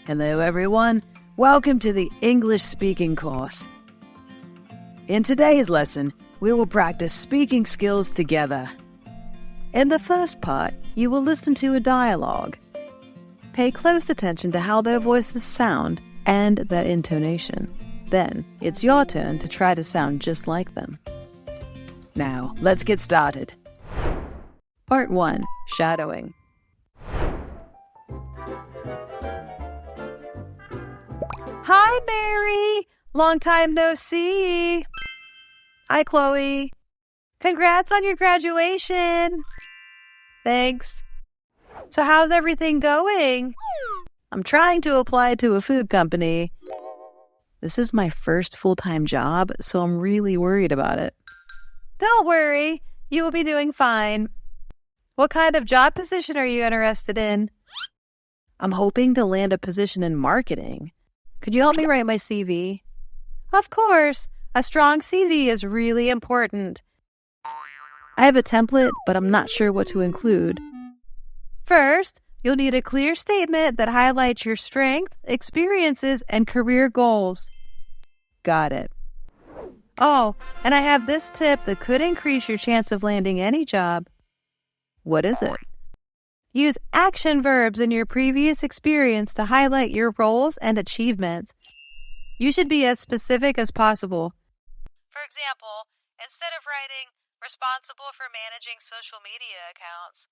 Hello everyone, welcome to the English speaking course. In today's lesson, we will practice speaking skills together. In the first part, you will listen to a dialogue. Pay close attention to how their voices sound and their intonation. Then, it's your turn to try to sound just like them. Now, let's get started. Part 1. Shadowing. Hi, Mary! Long time no see! Hi, Chloe! Congrats on your graduation! Thanks. So how's everything going? I'm trying to apply to a food company. This is my first full-time job, so I'm really worried about it. Don't worry, you will be doing fine. What kind of job position are you interested in? I'm hoping to land a position in marketing. Could you help me write my CV? Of course. A strong CV is really important. I have a template, but I'm not sure what to include. First, you'll need a clear statement that highlights your strengths, experiences, and career goals. Got it. Oh, and I have this tip that could increase your chance of landing any job. What is it? Use action verbs in your previous experience to highlight your roles and achievements. You should be as specific as possible. For example, instead of writing responsible for managing social media accounts,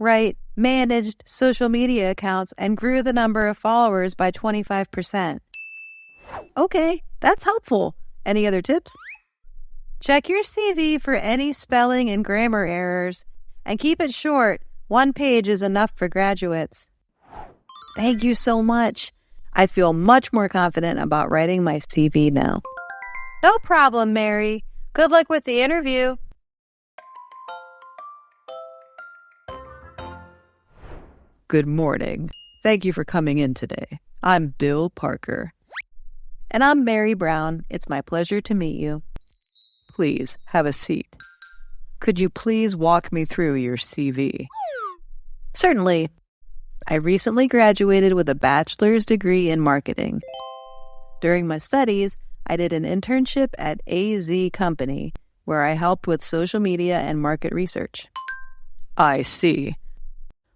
write managed social media accounts and grew the number of followers by 25%. Okay, that's helpful. Any other tips? Check your CV for any spelling and grammar errors and keep it short. 1 page is enough for graduates. Thank you so much. I feel much more confident about writing my CV now. No problem, Mary. Good luck with the interview. Good morning. Thank you for coming in today. I'm Bill Parker. And I'm Mary Brown. It's my pleasure to meet you. Please have a seat. Could you please walk me through your CV? Certainly. I recently graduated with a bachelor's degree in marketing. During my studies, I did an internship at AZ Company, where I helped with social media and market research. I see.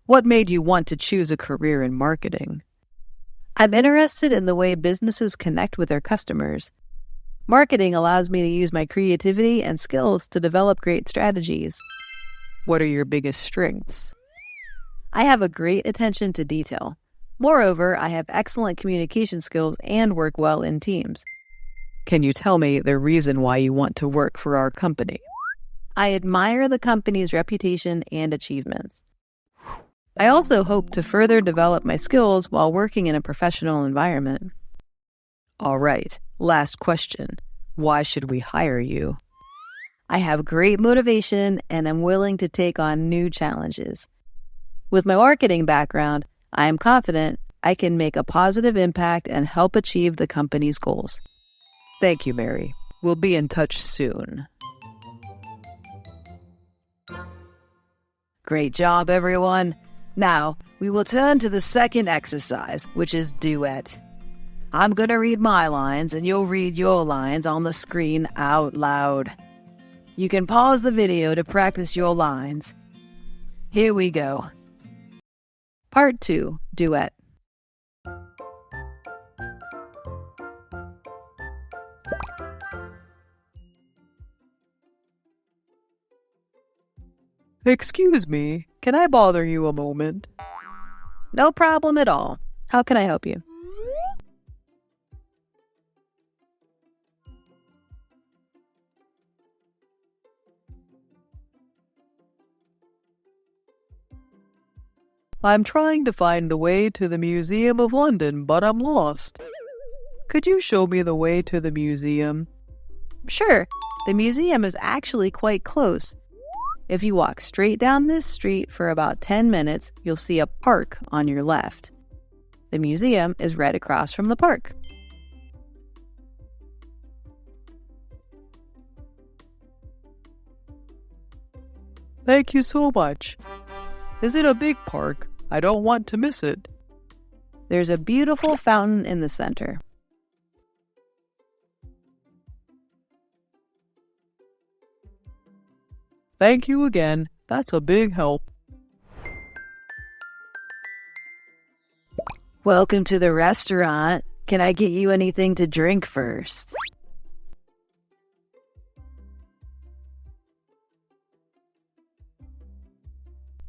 What made you want to choose a career in marketing? I'm interested in the way businesses connect with their customers. Marketing allows me to use my creativity and skills to develop great strategies. What are your biggest strengths? I have a great attention to detail. Moreover, I have excellent communication skills and work well in teams. Can you tell me the reason why you want to work for our company? I admire the company's reputation and achievements. I also hope to further develop my skills while working in a professional environment. All right, last question. Why should we hire you? I have great motivation and am willing to take on new challenges. With my marketing background, I am confident I can make a positive impact and help achieve the company's goals. Thank you, Mary. We'll be in touch soon. Great job, everyone. Now, we will turn to the second exercise, which is duet. I'm going to read my lines, and you'll read your lines on the screen out loud. You can pause the video to practice your lines. Here we go. Part 2, Duet. Excuse me, can I bother you a moment? No problem at all. How can I help you? I'm trying to find the way to the Museum of London, but I'm lost. Could you show me the way to the museum? Sure. The museum is actually quite close. If you walk straight down this street for about 10 minutes, you'll see a park on your left. The museum is right across from the park. Thank you so much. Is it a big park? I don't want to miss it. There's a beautiful fountain in the center. Thank you again. That's a big help. Welcome to the restaurant. Can I get you anything to drink first?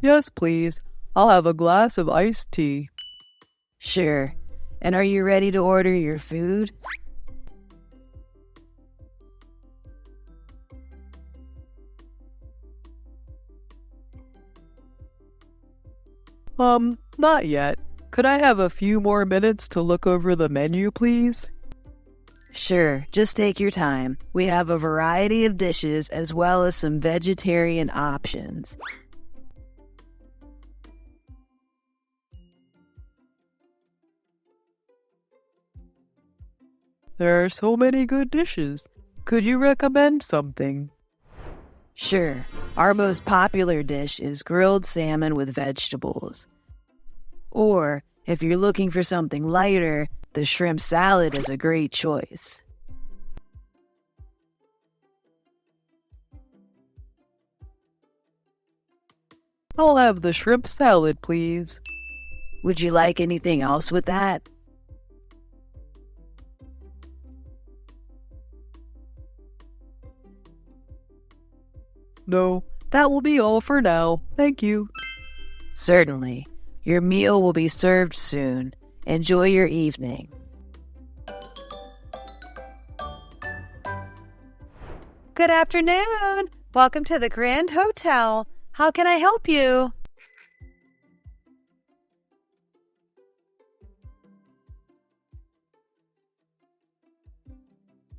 Yes, please. I'll have a glass of iced tea. Sure. And are you ready to order your food? Not yet. Could I have a few more minutes to look over the menu, please? Sure, just take your time. We have a variety of dishes as well as some vegetarian options. There are so many good dishes. Could you recommend something? Sure. Our most popular dish is grilled salmon with vegetables. Or, if you're looking for something lighter, the shrimp salad is a great choice. I'll have the shrimp salad, please. Would you like anything else with that? No, that will be all for now. Thank you. Certainly. Your meal will be served soon. Enjoy your evening. Good afternoon. Welcome to the Grand Hotel. How can I help you?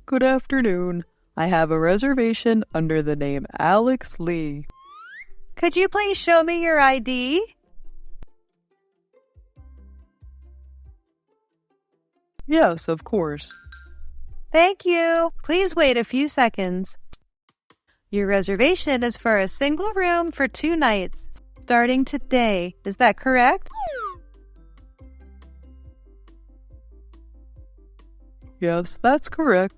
Good afternoon. I have a reservation under the name Alex Lee. Could you please show me your ID? Yes, of course. Thank you. Please wait a few seconds. Your reservation is for a single room for 2 nights, starting today. Is that correct? Yes, that's correct.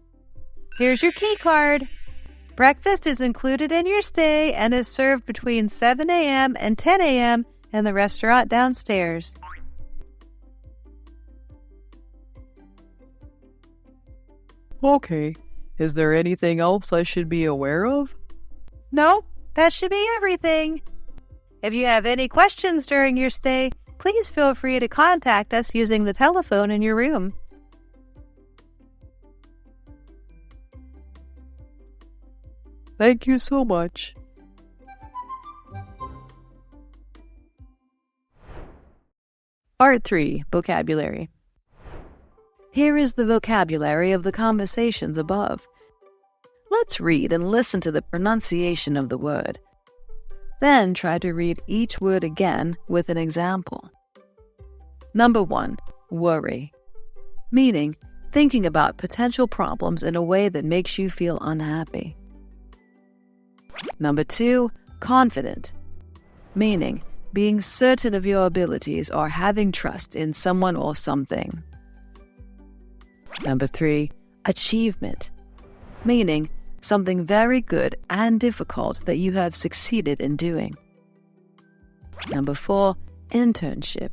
Here's your key card. Breakfast is included in your stay and is served between 7 a.m. and 10 a.m. in the restaurant downstairs. Okay. Is there anything else I should be aware of? No, that should be everything. If you have any questions during your stay, please feel free to contact us using the telephone in your room. Thank you so much. Part 3. Vocabulary. Here is the vocabulary of the conversations above. Let's read and listen to the pronunciation of the word. Then try to read each word again with an example. Number 1. Worry. Meaning, thinking about potential problems in a way that makes you feel unhappy. Number 2. Confident. Meaning, being certain of your abilities or having trust in someone or something. Number 3. Achievement. Meaning, something very good and difficult that you have succeeded in doing. Number 4. Internship.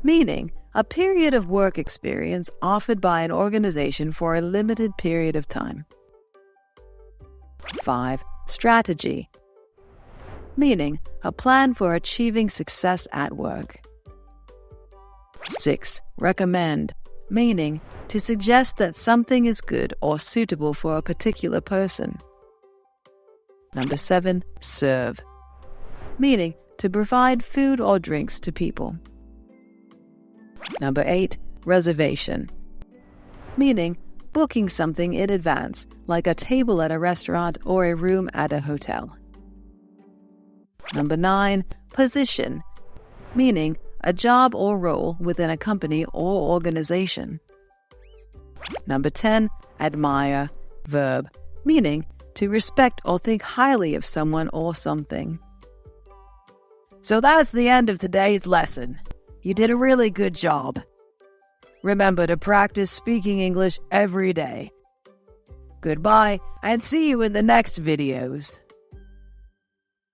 Meaning, a period of work experience offered by an organization for a limited period of time. 5. Strategy. Meaning, a plan for achieving success at work. 6. Recommend. Meaning, to suggest that something is good or suitable for a particular person. Number 7. Serve. Meaning, to provide food or drinks to people. Number 8. Reservation. Meaning, booking something in advance, like a table at a restaurant or a room at a hotel. Number 9. Position. Meaning, a job or role within a company or organization. Number 10. Admire. Verb. Meaning, to respect or think highly of someone or something. So that's the end of today's lesson. You did a really good job. Remember to practice speaking English every day. Goodbye, and see you in the next videos.